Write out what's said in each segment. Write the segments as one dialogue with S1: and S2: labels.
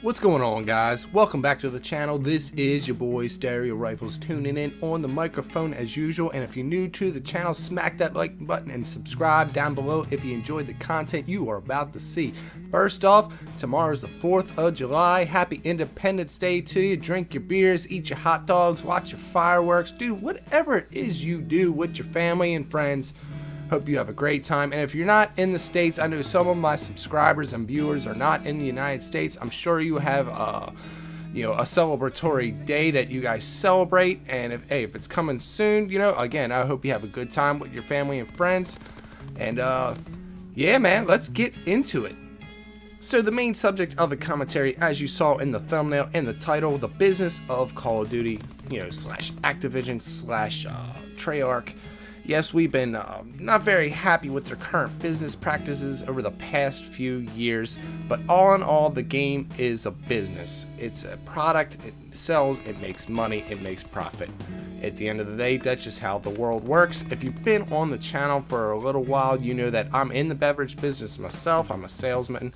S1: What's going on, guys? Welcome back to the channel. This is your boy Stereo Rifles tuning in on the microphone as usual, and if you're new to the channel, smack that like button and subscribe down below if you enjoyed the content you are about to see. First off, tomorrow's the 4th of July. Happy Independence Day to you. Drink your beers, eat your hot dogs, watch your fireworks, do whatever it is you do with your family and friends. Hope you have a great time. And if you're not in the States, I know some of my subscribers and viewers are not in the United States. I'm sure you have a celebratory day that you guys celebrate. And if it's coming soon, again, I hope you have a good time with your family and friends. And yeah, man, let's get into it. So the main subject of the commentary, as you saw in the thumbnail and the title, the business of Call of Duty, slash Activision slash Treyarch. Yes, we've been not very happy with their current business practices over the past few years, but all in all, the game is a business. It's a product, it sells, it makes money, it makes profit. At the end of the day, that's just how the world works. If you've been on the channel for a little while, you know that I'm in the beverage business myself. I'm a salesman.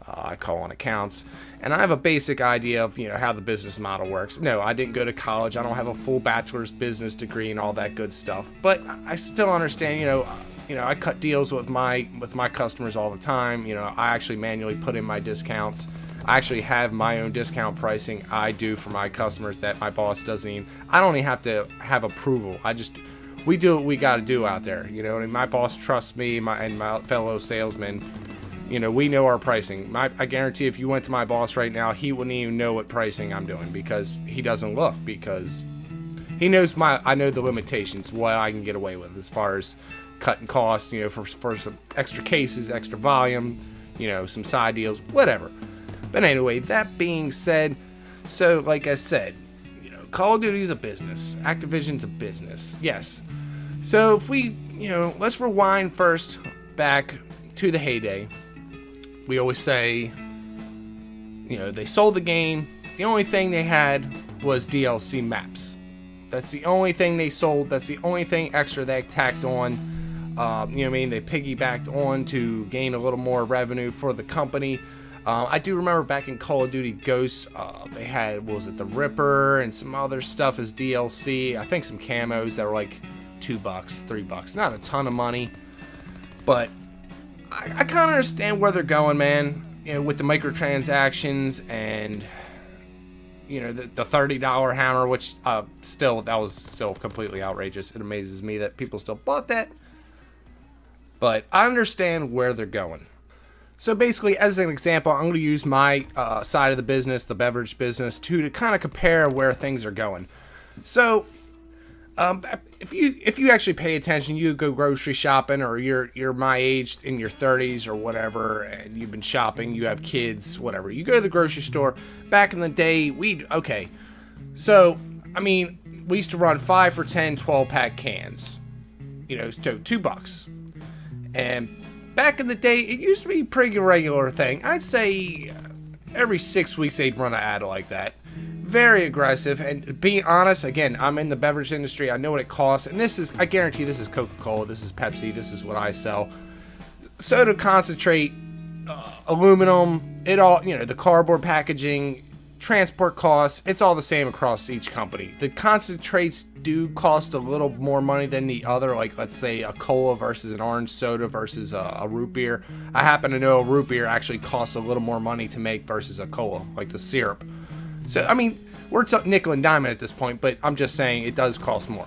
S1: I call on accounts, and I have a basic idea of how the business model works. No, I didn't go to college. I don't have a full bachelor's business degree and all that good stuff, but I still understand. I cut deals with my customers all the time. I actually manually put in my discounts. I actually have my own discount pricing I do for my customers that my boss doesn't even. I don't even have to have approval. We do what we got to do out there. And my boss trusts me, and my fellow salesmen. We know our pricing. I guarantee if you went to my boss right now, he wouldn't even know what pricing I'm doing because he doesn't look, because he knows I know the limitations, what I can get away with as far as cutting costs, for some extra cases, extra volume, some side deals, whatever. But anyway, that being said, so like I said, Call of Duty is a business. Activision's a business. Yes. So if we, let's rewind first back to the heyday. We always say, they sold the game. The only thing they had was DLC maps. That's the only thing they sold. That's the only thing extra they tacked on. They piggybacked on to gain a little more revenue for the company. I do remember back in Call of Duty Ghosts, they had, what was it, the Ripper and some other stuff as DLC. I think some camos that were like $2, $3. Not a ton of money, but I kind of understand where they're going, man. With the microtransactions and the $30 hammer, which that was still completely outrageous. It amazes me that people still bought that, but I understand where they're going. So basically, as an example, I'm going to use my side of the business, the beverage business, to kind of compare where things are going. So if you actually pay attention, you go grocery shopping, or you're my age in your 30s or whatever, and you've been shopping, you have kids, whatever. You go to the grocery store. Back in the day, we used to run 5 for 10 12-pack cans, so $2. And back in the day, it used to be a pretty regular thing. I'd say every 6 weeks they'd run an ad like that. Very aggressive, and being honest, again, I'm in the beverage industry. I know what it costs, and I guarantee this is Coca-Cola, this is Pepsi, this is what I sell. Soda concentrate, aluminum, it all, the cardboard packaging, transport costs, it's all the same across each company. The concentrates do cost a little more money than the other, like let's say a cola versus an orange soda versus a root beer. I happen to know a root beer actually costs a little more money to make versus a cola, like the syrup. So, we're nickel and diamond at this point, but I'm just saying it does cost more.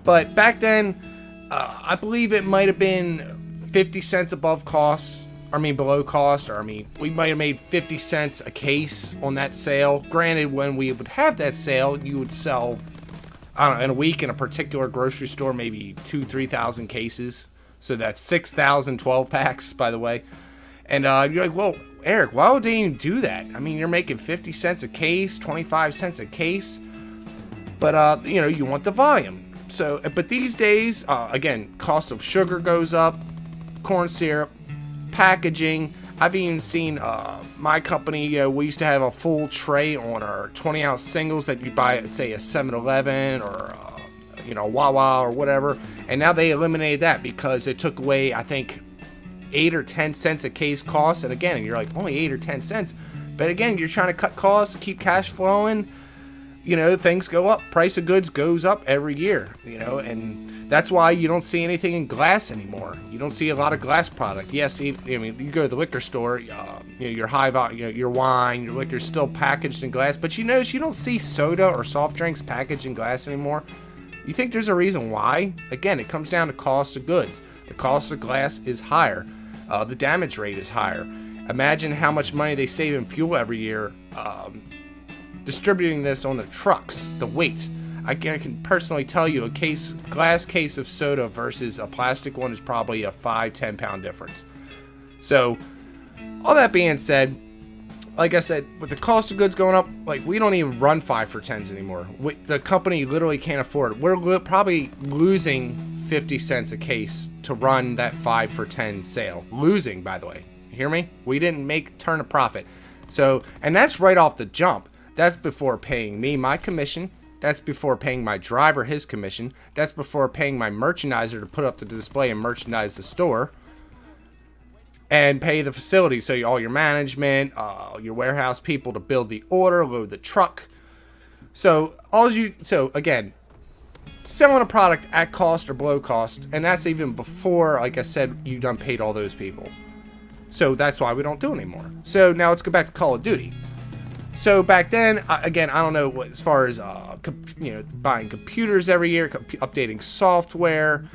S1: But back then, I believe it might have been 50 cents above cost, below cost, we might have made 50 cents a case on that sale. Granted, when we would have that sale, you would sell, in a week in a particular grocery store, maybe 2,000-3,000 cases. So that's 6,000 12 packs, by the way. And you're like, well, Eric, why would they even do that? You're making 50 cents a case, 25 cents a case, but you want the volume. So, but these days, again, cost of sugar goes up, corn syrup, packaging. I've even seen my company, we used to have a full tray on our 20-ounce singles that you buy at, say, a 7-Eleven or Wawa or whatever, and now they eliminated that because it took away, I think, 8 or 10 cents a case cost. And again, you're like, only 8 or 10 cents. But again, you're trying to cut costs, keep cash flowing. You know, things go up. Price of goods goes up every year, you know, and that's why you don't see anything in glass anymore. You don't see a lot of glass product. Yes, I mean, you go to the liquor store, you know, your high volume, you know, your wine, your liquor's still packaged in glass, but you notice you don't see soda or soft drinks packaged in glass anymore. You think there's a reason why? Again, it comes down to cost of goods. The cost of glass is higher. The damage rate is higher. Imagine how much money they save in fuel every year distributing this on the trucks, the weight. I can personally tell you glass case of soda versus a plastic one is probably a 5-10 pound difference. So, all that being said, like I said, with the cost of goods going up, like, we don't even run 5 for 10s anymore. The company literally can't afford it. We're probably losing 50 cents a case to run that 5 for 10 sale. Losing, by the way. You hear me? We didn't turn a profit. So, and that's right off the jump. That's before paying me my commission. That's before paying my driver his commission. That's before paying my merchandiser to put up the display and merchandise the store. And pay the facility, so all your management, your warehouse people to build the order, load the truck. So again, selling a product at cost or below cost, and that's even before, like I said, you done paid all those people. So that's why we don't do it anymore. So now let's go back to Call of Duty. So back then, again, I don't know what, as far as buying computers every year, updating software,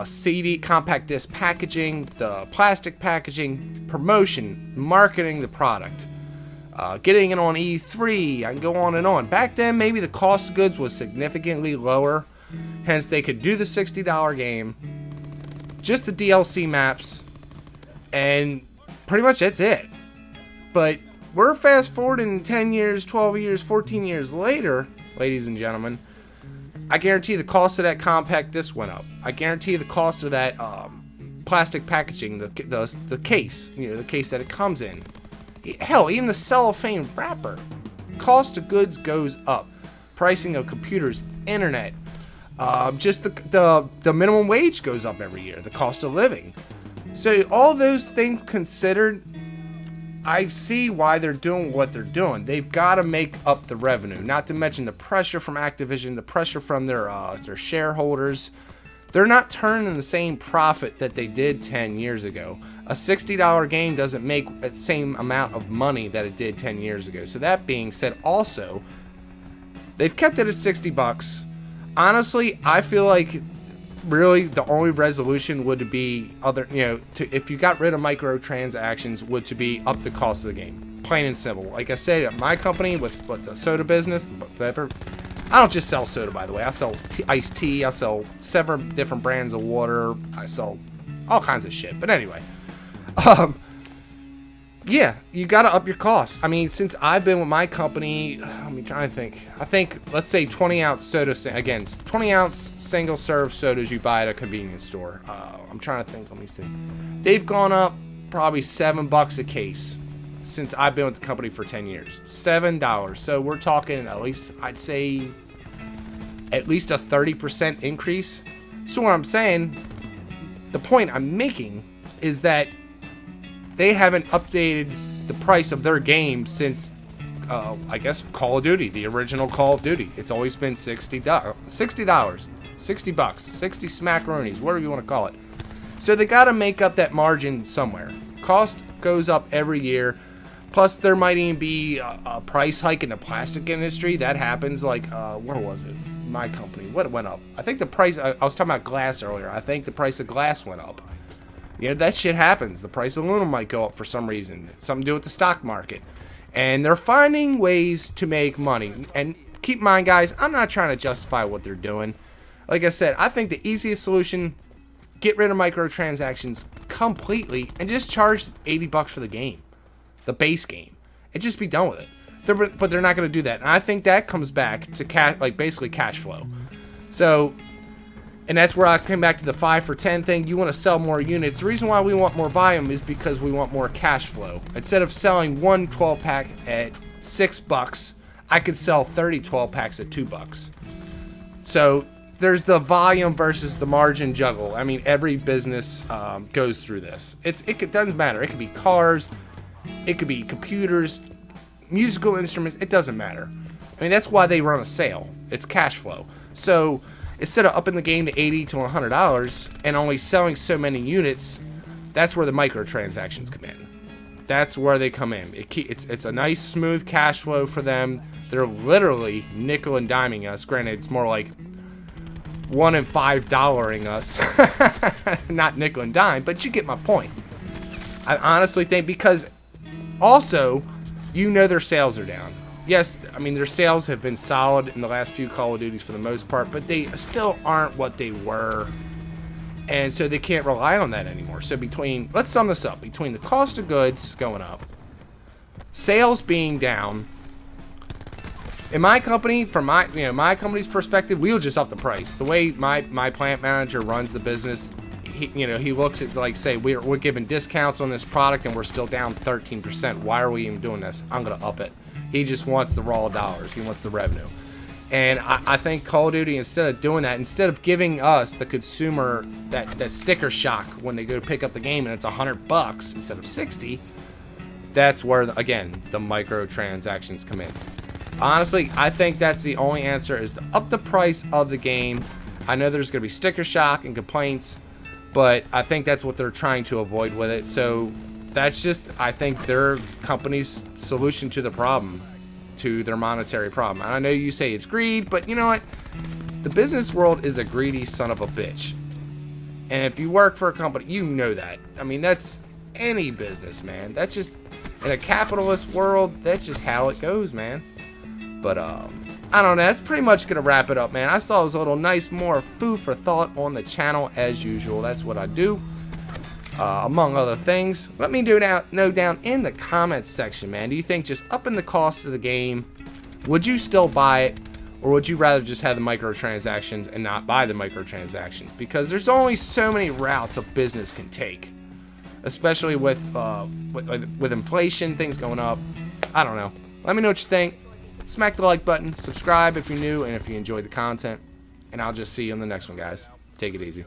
S1: CD, compact disc packaging, the plastic packaging, promotion, marketing the product, getting it on E3, I can go on and on. Back then, maybe the cost of goods was significantly lower, hence they could do the $60 game, just the DLC maps, and pretty much that's it. But we're fast forwarding 10 years, 12 years, 14 years later, ladies and gentlemen. I guarantee the cost of that compact disc went up. I guarantee the cost of that plastic packaging, the case, you know, the case that it comes in. Hell, even the cellophane wrapper. Cost of goods goes up. Pricing of computers, internet, just the minimum wage goes up every year. The cost of living. So all those things considered, I see why they're doing what they're doing. They've got to make up the revenue. Not to mention the pressure from Activision, the pressure from their shareholders. They're not turning the same profit that they did 10 years ago. A $60 game doesn't make the same amount of money that it did 10 years ago. So that being said, also, they've kept it at $60. Honestly, I feel like really the only resolution would be if you got rid of microtransactions, would to be up the cost of the game, plain and simple. Like I said, at my company with the soda business, I don't just sell soda, by the way. I sell iced tea, I sell 7 different brands of water, I sell all kinds of shit. But anyway, yeah, you got to up your costs. I mean, since I've been with my company, let me try to think. I think, let's say 20-ounce soda, again, 20-ounce single-serve sodas you buy at a convenience store. I'm trying to think, let me see. They've gone up probably $7 a case since I've been with the company for 10 years. $7. So we're talking at least, I'd say, at least a 30% increase. So what I'm saying, the point I'm making is that they haven't updated the price of their game since, I guess, Call of Duty, the original Call of Duty. It's always been $60, $60, $60, 60 smackaroonies, whatever you want to call it. So they got to make up that margin somewhere. Cost goes up every year. Plus, there might even be a price hike in the plastic industry. That happens, like, where was it? My company. What went up? I think the price, I was talking about glass earlier. I think the price of glass went up. You know, that shit happens. The price of aluminum might go up for some reason. It's something to do with the stock market. And they're finding ways to make money. And keep in mind, guys, I'm not trying to justify what they're doing. Like I said, I think the easiest solution, get rid of microtransactions completely and just charge $80 for the game. The base game. And just be done with it. But they're not going to do that. And I think that comes back to basically cash flow. So, and that's where I came back to the 5 for 10 thing. You want to sell more units. The reason why we want more volume is because we want more cash flow. Instead of selling one 12-pack at $6, I could sell 30 12-packs at $2. So there's the volume versus the margin juggle. I mean, every business goes through this. It doesn't matter. It could be cars. It could be computers. musical instruments, it doesn't matter. I mean, that's why they run a sale. It's cash flow. So instead of upping the game to $80 to $100 and only selling so many units, that's where the microtransactions come in. That's where they come in. It's a nice, smooth cash flow for them. They're literally nickel and diming us. Granted, it's more like $1 and $5-ing us, not nickel and dime, but you get my point. I honestly think, because also, you know, their sales are down. Yes, I mean, their sales have been solid in the last few Call of Duties for the most part, but they still aren't what they were. And so they can't rely on that anymore. So let's sum this up, between the cost of goods going up, sales being down, in my company, from my company's perspective, we'll just up the price. The way my plant manager runs the business, he looks at, like, say we're giving discounts on this product and we're still down 13%. Why are we even doing this? I'm gonna up it. He just wants the raw dollars. He wants the revenue. And I think Call of Duty, instead of doing that, instead of giving us, the consumer, that sticker shock when they go to pick up the game and it's $100 instead of 60, that's where, again, the microtransactions come in. Honestly, I think that's the only answer, is to up the price of the game. I know there's going to be sticker shock and complaints, but I think that's what they're trying to avoid with it. So that's just, I think, their company's solution to the problem, to their monetary problem. And I know you say it's greed, but you know what? The business world is a greedy son of a bitch. And if you work for a company, you know that. I mean, that's any business, man. That's just, in a capitalist world, that's just how it goes, man. But, I don't know. That's pretty much going to wrap it up, man. I saw this little nice, more food for thought on the channel, as usual. That's what I do. Among other things, let me know down in the comments section, man. Do you think just upping the cost of the game, would you still buy it, or would you rather just have the microtransactions and not buy the microtransactions? Because there's only so many routes a business can take, especially with inflation, things going up. I don't know. Let me know what you think. Smack the like button, subscribe if you're new, and if you enjoyed the content. And I'll just see you on the next one, guys. Take it easy.